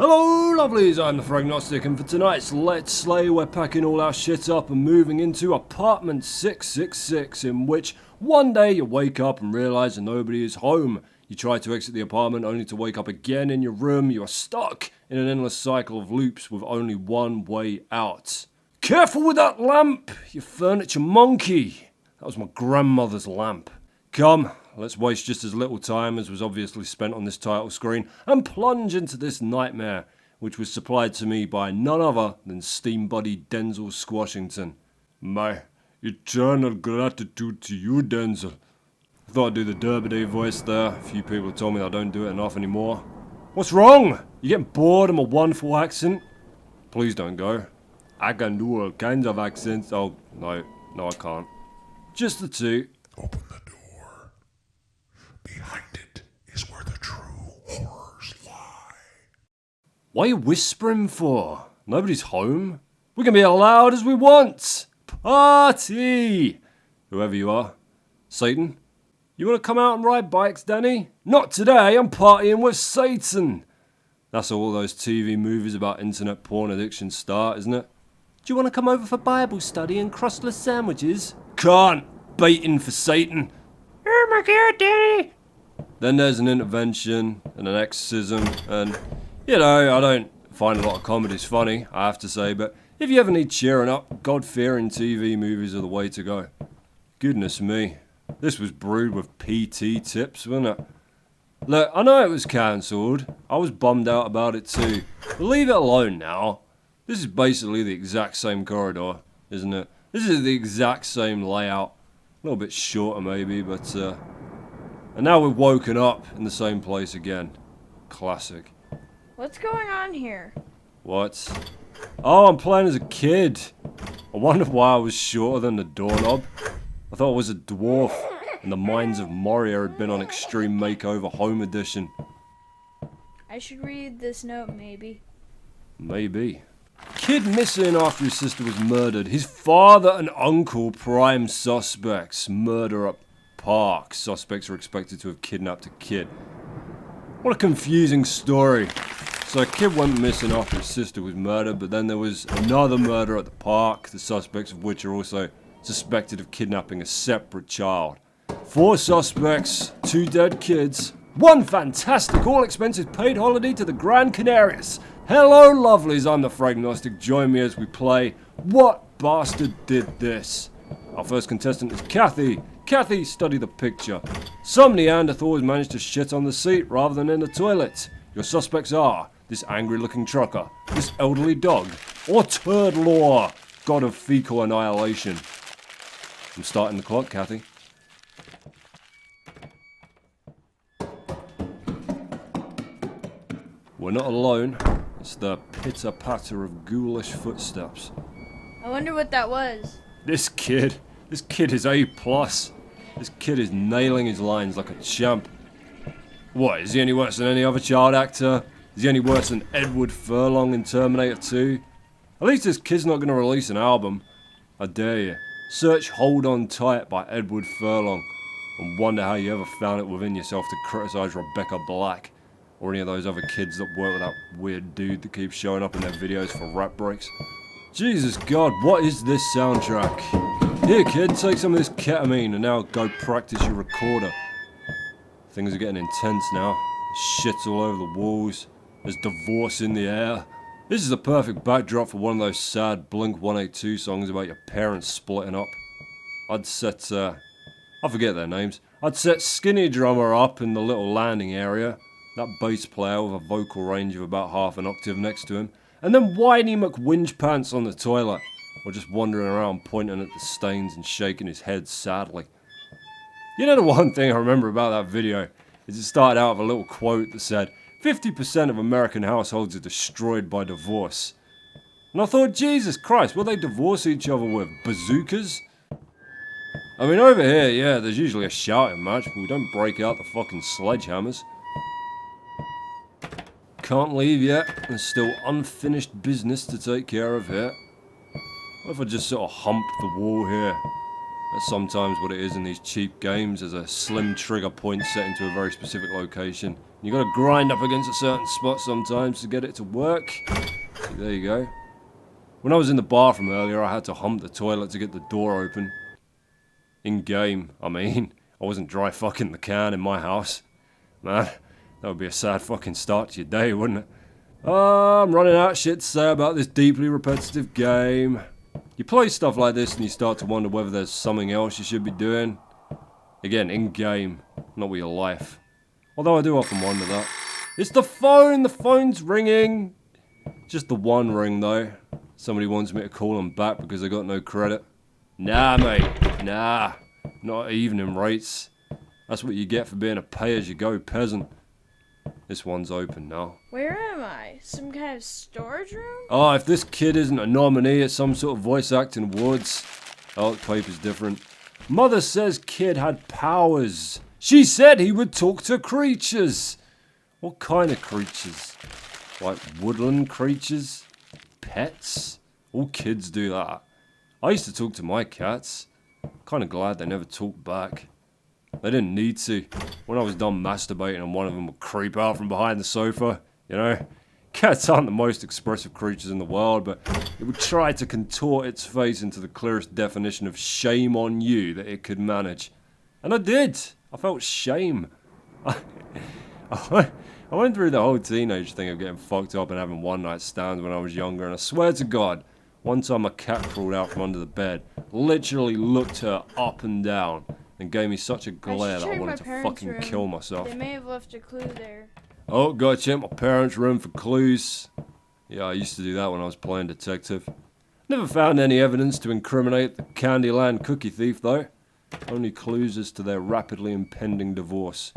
Hello lovelies, I'm the Fragnostic, and for tonight's Let's Slay we're packing all our shit up and moving into apartment 666, in which one day you wake up and realise that nobody is home. You try to exit the apartment only to wake up again in your room. You are stuck in an endless cycle of loops with only one way out. Careful with that lamp, you furniture monkey! That was my grandmother's lamp. Come, let's waste just as little time as was obviously spent on this title screen and plunge into this nightmare, which was supplied to me by none other than Steam Buddy Denzel Squashington. My eternal gratitude to you, Denzel. I thought I'd do the Derby voice there. A few people told me I don't do it enough anymore. What's wrong? You getting bored of my wonderful accent? Please don't go. I can do all kinds of accents. Oh, no, I can't. Just the two. Open the door. Behind it is where the true horrors lie. What are you whispering for? Nobody's home. We can be as loud as we want. Party! Whoever you are. Satan? You want to come out and ride bikes, Danny? Not today, I'm partying with Satan. That's how all those TV movies about internet porn addiction start, isn't it? Do you want to come over for Bible study and crustless sandwiches? Can't. Baiting for Satan. Oh my god, Danny! Then there's an intervention and an exorcism, and, you know, I don't find a lot of comedies funny, I have to say, but if you ever need cheering up, God-fearing TV movies are the way to go. Goodness me. This was brewed with PT tips, wasn't it? Look, I know it was cancelled. I was bummed out about it too. But leave it alone now. This is basically the exact same corridor, isn't it? This is the exact same layout. A little bit shorter maybe, but and now we've woken up in the same place again. Classic. What's going on here? What? Oh, I'm playing as a kid. I wonder why I was shorter than the doorknob. I thought I was a dwarf, and the Mines of Moria had been on Extreme Makeover Home Edition. I should read this note, maybe. Maybe. Kid missing after his sister was murdered. His father and uncle prime suspects. Murder at park. Suspects are expected to have kidnapped a kid. What a confusing story. So a kid went missing after his sister was murdered, but then there was another murder at the park, the suspects of which are also suspected of kidnapping a separate child. 4 suspects, 2 dead kids, 1 fantastic all-expenses paid holiday to the Gran Canarias. Hello lovelies, I'm the Fragnostic. Join me as we play What Bastard Did This? Our first contestant is Kathy. Kathy, study the picture. Some Neanderthals managed to shit on the seat rather than in the toilet. Your suspects are this angry-looking trucker, this elderly dog, or Turd Law, god of fecal annihilation. I'm starting the clock, Kathy. We're not alone. It's the pitter-patter of ghoulish footsteps. I wonder what that was. This kid is A+. This kid is nailing his lines like a champ. What, is he any worse than any other child actor? Is he any worse than Edward Furlong in Terminator 2? At least this kid's not going to release an album. I dare you. Search Hold On Tight by Edward Furlong and wonder how you ever found it within yourself to criticise Rebecca Black or any of those other kids that work with that weird dude that keeps showing up in their videos for rap breaks. Jesus God, what is this soundtrack? Here kid, take some of this ketamine and now go practice your recorder. Things are getting intense now. There's shits all over the walls. There's divorce in the air. This is the perfect backdrop for one of those sad Blink-182 songs about your parents splitting up. I'd set, I forget their names. I'd set Skinny Drummer up in the little landing area, that bass player with a vocal range of about half an octave next to him, and then Whiny McWhinge-Pants on the toilet, or just wandering around pointing at the stains and shaking his head sadly. You know the one thing I remember about that video is it started out with a little quote that said, 50% of American households are destroyed by divorce. And I thought, Jesus Christ, what they divorce each other with? Bazookas? I mean, over here, yeah, there's usually a shouting match, but we don't break out the fucking sledgehammers. Can't leave yet. There's still unfinished business to take care of here. What if I just sort of hump the wall here? That's sometimes what it is in these cheap games. There's a slim trigger point set into a very specific location. You gotta grind up against a certain spot sometimes to get it to work. See, there you go. When I was in the bathroom earlier, I had to hump the toilet to get the door open. In game, I mean. I wasn't dry fucking the can in my house. Man, that would be a sad fucking start to your day, wouldn't it? I'm running out of shit to say about this deeply repetitive game. You play stuff like this and you start to wonder whether there's something else you should be doing. Again, in game, not with your life. Although I do often wonder that. It's the phone! The phone's ringing! Just the one ring though. Somebody wants me to call them back because they got no credit. Nah, mate. Nah. Not at evening rates. That's what you get for being a pay-as-you-go peasant. This one's open now. Where am I? Some kind of storage room? Oh, if this kid isn't a nominee at some sort of voice acting awards. Oh, the paper's different. Mother says kid had powers. She said he would talk to creatures. What kind of creatures? Like woodland creatures? Pets? All kids do that. I used to talk to my cats. Kind of glad they never talked back. They didn't need to. When I was done masturbating and one of them would creep out from behind the sofa, you know. Cats aren't the most expressive creatures in the world, but it would try to contort its face into the clearest definition of shame on you that it could manage. And I did. I felt shame. I went through the whole teenage thing of getting fucked up and having one night stands when I was younger, and I swear to God, one time a cat crawled out from under the bed, literally looked her up and down, and gave me such a glare that I wanted to fucking kill myself. They may have left a clue there. Oh, gotta check my parents' room for clues. Yeah, I used to do that when I was playing detective. Never found any evidence to incriminate the Candyland cookie thief, though. Only clues as to their rapidly impending divorce.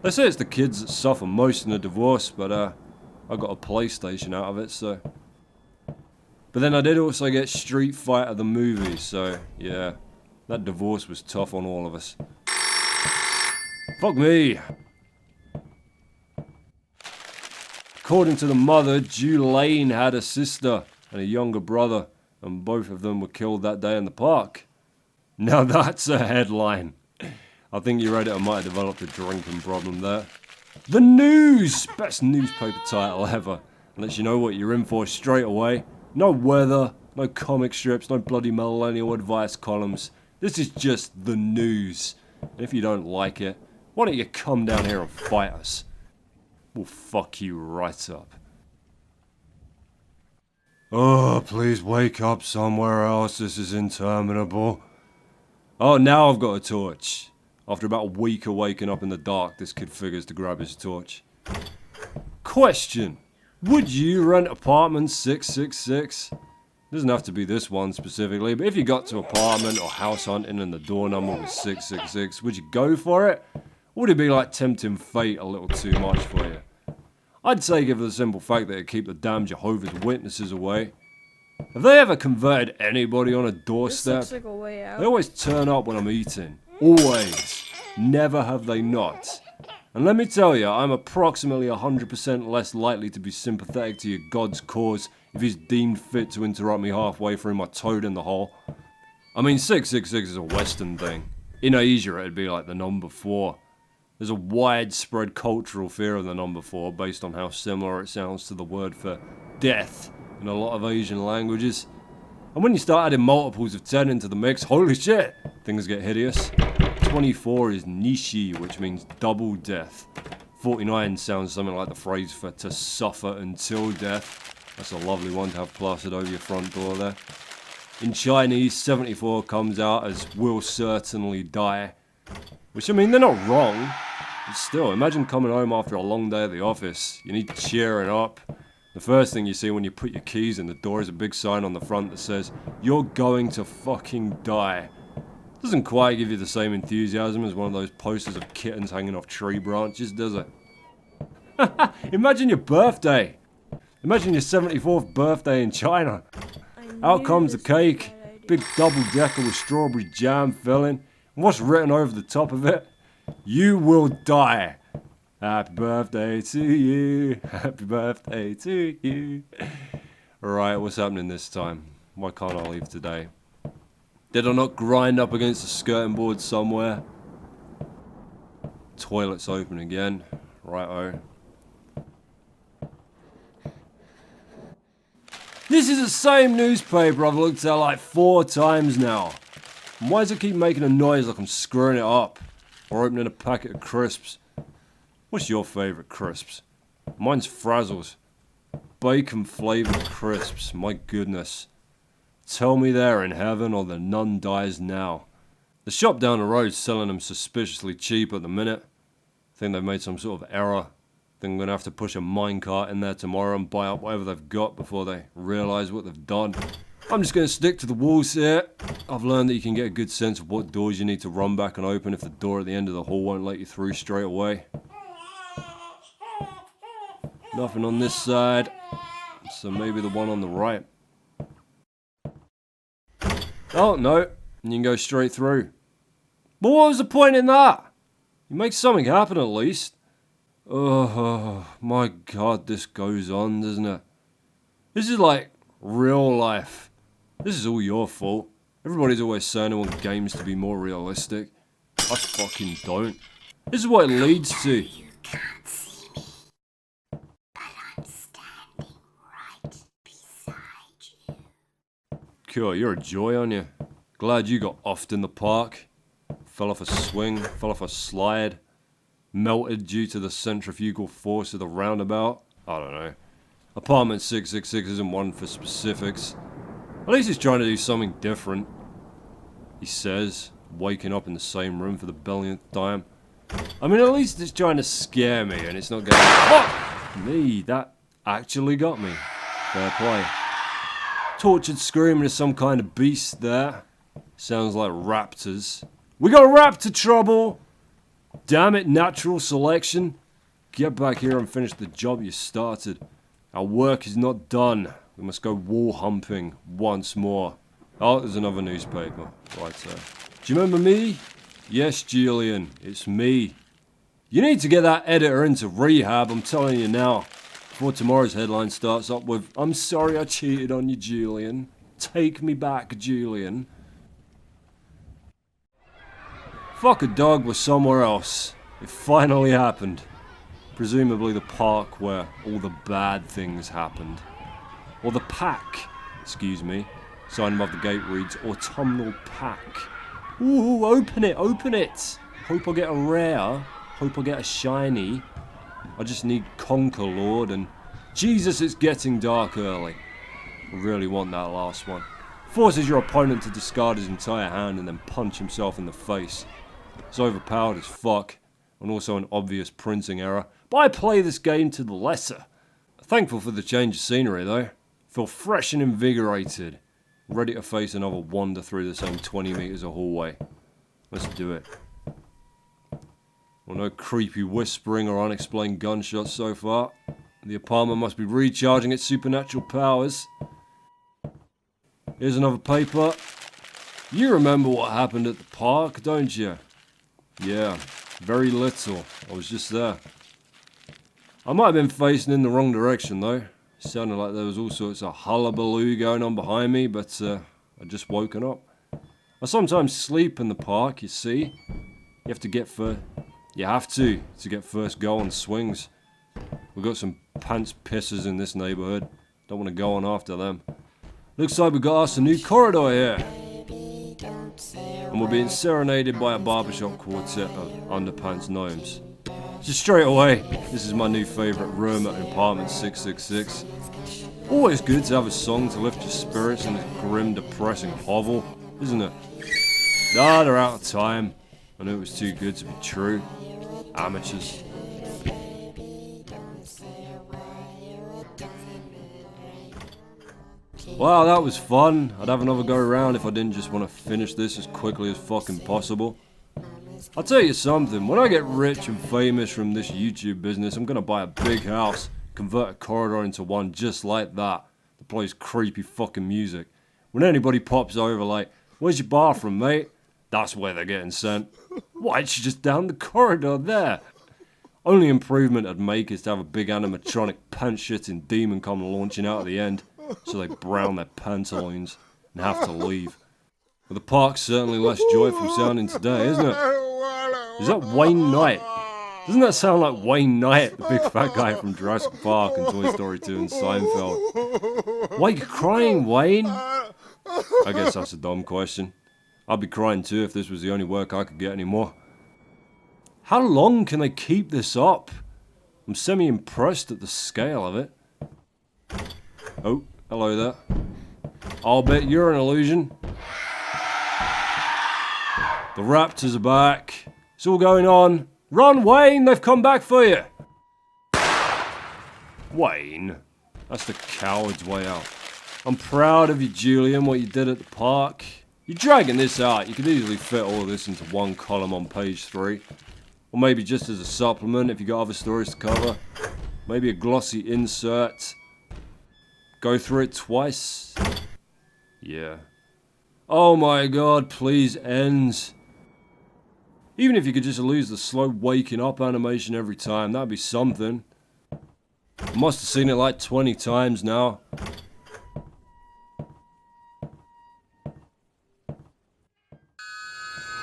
They say it's the kids that suffer most in a divorce, but I got a PlayStation out of it, so. But then I did also get Street Fighter the movie, so yeah, that divorce was tough on all of us. Fuck me. According to the mother, Julaine had a sister and a younger brother, and both of them were killed that day in the park. Now that's a headline. I think your editor might have developed a drinking problem there. The News! Best newspaper title ever. Lets you know what you're in for straight away. No weather, no comic strips, no bloody millennial advice columns. This is just the news. And if you don't like it, why don't you come down here and fight us? We'll fuck you right up. Oh, please wake up somewhere else. This is interminable. Oh, now I've got a torch. After about a week of waking up in the dark, this kid figures to grab his torch. Question. Would you rent apartment 666? Doesn't have to be this one specifically, but if you got to apartment or house hunting and the door number was 666, would you go for it? Or would it be like tempting fate a little too much for you? I'd take it for the simple fact that it'd keep the damn Jehovah's Witnesses away. Have they ever converted anybody on a doorstep? This looks like a way out. They always turn up when I'm eating. Always. Never have they not. And let me tell you, I'm approximately 100% less likely to be sympathetic to your God's cause if he's deemed fit to interrupt me halfway through my toad in the hole. I mean, 666 is a Western thing. In Asia, it'd be like the number 4. There's a widespread cultural fear of the number 4 based on how similar it sounds to the word for death in a lot of Asian languages. And when you start adding multiples of 10 into the mix, holy shit, things get hideous. 24 is nishi, which means double death. 49 sounds something like the phrase for to suffer until death. That's a lovely one to have plastered over your front door there. In Chinese, 74 comes out as will certainly die. Which, I mean, they're not wrong. But still, imagine coming home after a long day at the office. You need cheering up. The first thing you see when you put your keys in the door is a big sign on the front that says, "You're going to fucking die." Doesn't quite give you the same enthusiasm as one of those posters of kittens hanging off tree branches, does it? Imagine your birthday. Imagine your 74th birthday in China. Out comes the cake. Big double decker with strawberry jam filling. And what's written over the top of it? You will die. Happy birthday to you. Happy birthday to you. Alright, what's happening this time? Why can't I leave today? Did I not grind up against the skirting board somewhere? Toilet's open again. Righto. This is the same newspaper I've looked at like 4 times now. And why does it keep making a noise like I'm screwing it up? Or opening a packet of crisps? What's your favourite crisps? Mine's Frazzles. Bacon flavoured crisps, my goodness. Tell me they're in heaven or the nun dies now. The shop down the road's selling them suspiciously cheap at the minute. I think they've made some sort of error. Think I'm going to have to push a minecart in there tomorrow and buy up whatever they've got before they realise what they've done. I'm just going to stick to the walls here. I've learned that you can get a good sense of what doors you need to run back and open if the door at the end of the hall won't let you through straight away. Nothing on this side, so maybe the one on the right. Oh, no, you can go straight through. But what was the point in that? You make something happen at least. Oh, my God, this goes on, doesn't it? This is like real life. This is all your fault. Everybody's always saying they want games to be more realistic. I fucking don't. This is what it leads to. You can't see me, but I'm standing right beside you. Cool, you're a joy, aren't you? Glad you got offed in the park. Fell off a swing, fell off a slide. Melted due to the centrifugal force of the roundabout. I don't know. Apartment 666 isn't one for specifics. At least he's trying to do something different. He says, waking up in the same room for the billionth time. I mean, at least it's trying to scare me and it's not going, fuck me, that actually got me. Fair play. Tortured screaming of some kind of beast there. Sounds like raptors. We got raptor trouble! Damn it, natural selection. Get back here and finish the job you started. Our work is not done. We must go wall humping once more. Oh, there's another newspaper. Right, so. Do you remember me? Yes, Julian, it's me. You need to get that editor into rehab, I'm telling you now. Before tomorrow's headline starts up with, I'm sorry I cheated on you, Julian. Take me back, Julian. Fuck a dog was somewhere else. It finally happened. Presumably the park where all the bad things happened. Or the pack, excuse me. Sign above the gate reads, Autumnal Pack. Ooh, open it, open it. Hope I get a rare. Hope I get a shiny. I just need Conquer Lord and... Jesus, it's getting dark early. I really want that last one. Forces your opponent to discard his entire hand and then punch himself in the face. It's overpowered as fuck, and also an obvious printing error, but I play this game to the lesser. Thankful for the change of scenery though. Feel fresh and invigorated. Ready to face another wander through the same 20 metres of hallway. Let's do it. Well, no creepy whispering or unexplained gunshots so far. The apartment must be recharging its supernatural powers. Here's another paper. You remember what happened at the park, don't you? Yeah, very little. I was just there. I might have been facing in the wrong direction though. It sounded like there was all sorts of hullabaloo going on behind me, but I'd just woken up. I sometimes sleep in the park, you see. You have to get to get first go on swings. We've got some pants pissers in this neighbourhood. Don't want to go on after them. Looks like we got us a new corridor here. And we're being serenaded by a barbershop quartet of underpants gnomes. Just straight away, this is my new favourite room at apartment 666. Always good to have a song to lift your spirits in this grim, depressing hovel, isn't it? Ah, they're out of time. I knew it was too good to be true. Amateurs. Wow, that was fun. I'd have another go around if I didn't just want to finish this as quickly as fucking possible. I'll tell you something, when I get rich and famous from this YouTube business, I'm gonna buy a big house, convert a corridor into one just like that plays creepy fucking music. When anybody pops over like, where's your bathroom, mate? That's where they're getting sent. Why, it's just down the corridor there. Only improvement I'd make is to have a big animatronic pants-shitting demon come launching out at the end, so they brown their pantaloons. and have to leave. Well, the park's certainly less joyful sounding today, isn't it? Is that Wayne Knight? Doesn't that sound like Wayne Knight, the big fat guy from Jurassic Park and Toy Story 2 and Seinfeld? Why are you crying, Wayne? I guess that's a dumb question. I'd be crying too if this was the only work I could get anymore. How long can they keep this up? I'm semi-impressed at the scale of it. Oh, hello there. I'll bet you're an illusion. The Raptors are back. It's all going on. Run, Wayne! They've come back for you! Wayne? That's the coward's way out. I'm proud of you, Julian, what you did at the park. You're dragging this out. You could easily fit all of this into one column on page 3. Or maybe just as a supplement if you got other stories to cover. Maybe a glossy insert. Go through it twice. Yeah. Oh my god, please end. Even if you could just lose the slow waking up animation every time, that'd be something. I must have seen it like 20 times now.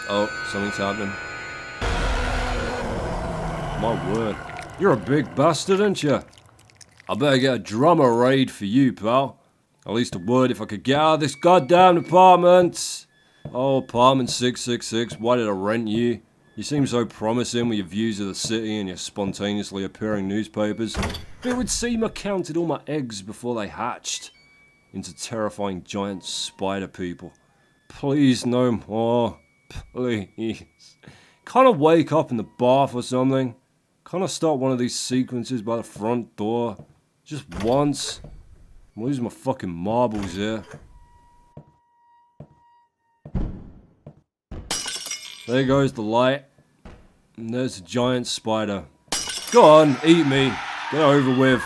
Oh, something's happening. My word. You're a big bastard, aren't you? I better get a drummer raid for you, pal. At least I would if I could get out of this goddamn apartment. Oh, apartment 666, why did I rent you? You seem so promising with your views of the city and your spontaneously appearing newspapers. It would seem I counted all my eggs before they hatched into terrifying giant spider people. Please no more. Please. Can't I wake up in the bath or something? Can't I start one of these sequences by the front door? Just once? I'm losing my fucking marbles here. There goes the light. And there's a giant spider. Go on, eat me. Get over with.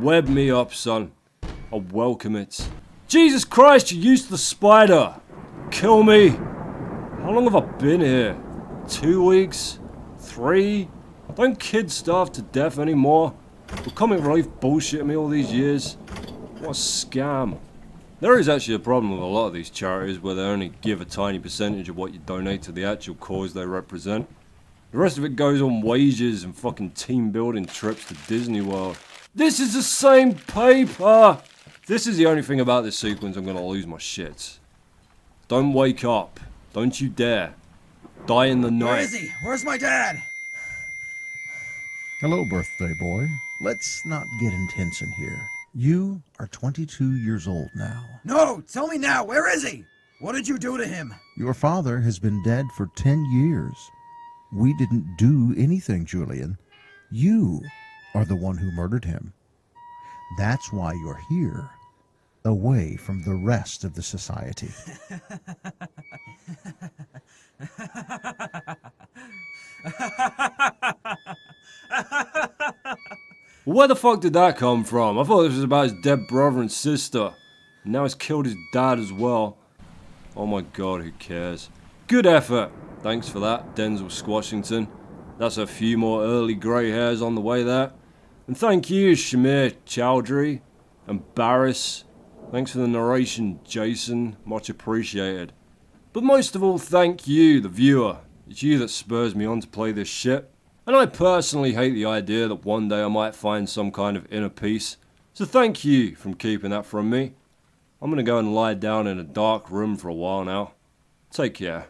Web me up, son. I welcome it. Jesus Christ, you used the spider. Kill me. How long have I been here? 2 weeks? 3? Don't kids starve to death anymore? Will comic relief bullshit me all these years? What a scam. There is actually a problem with a lot of these charities where they only give a tiny percentage of what you donate to the actual cause they represent. The rest of it goes on wages and fucking team building trips to Disney World. This is the same paper! If this is the only thing about this sequence, I'm gonna lose my shit. Don't wake up. Don't you dare. Die in the night. Where is he? Where's my dad? Hello, birthday boy. Let's not get intense in here. You are 22 years old now. No, tell me now. Where is he? What did you do to him? Your father has been dead for 10 years. We didn't do anything, Julian. You are the one who murdered him. That's why you're here, away from the rest of the society. Where the fuck did that come from? I thought this was about his dead brother and sister. And now he's killed his dad as well. Oh my god, who cares? Good effort. Thanks for that, Denzel Squashington. That's a few more early grey hairs on the way there. And thank you, Shamir Chowdhury and Barris. Thanks for the narration, Jason. Much appreciated. But most of all, thank you, the viewer. It's you that spurs me on to play this shit. And I personally hate the idea that one day I might find some kind of inner peace. So thank you for keeping that from me. I'm gonna go and lie down in a dark room for a while now. Take care.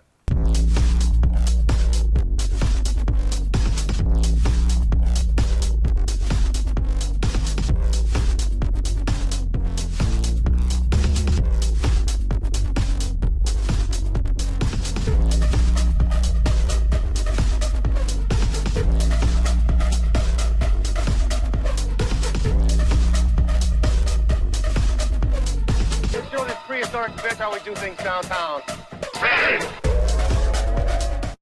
Prehistoric bitch, how we do things downtown.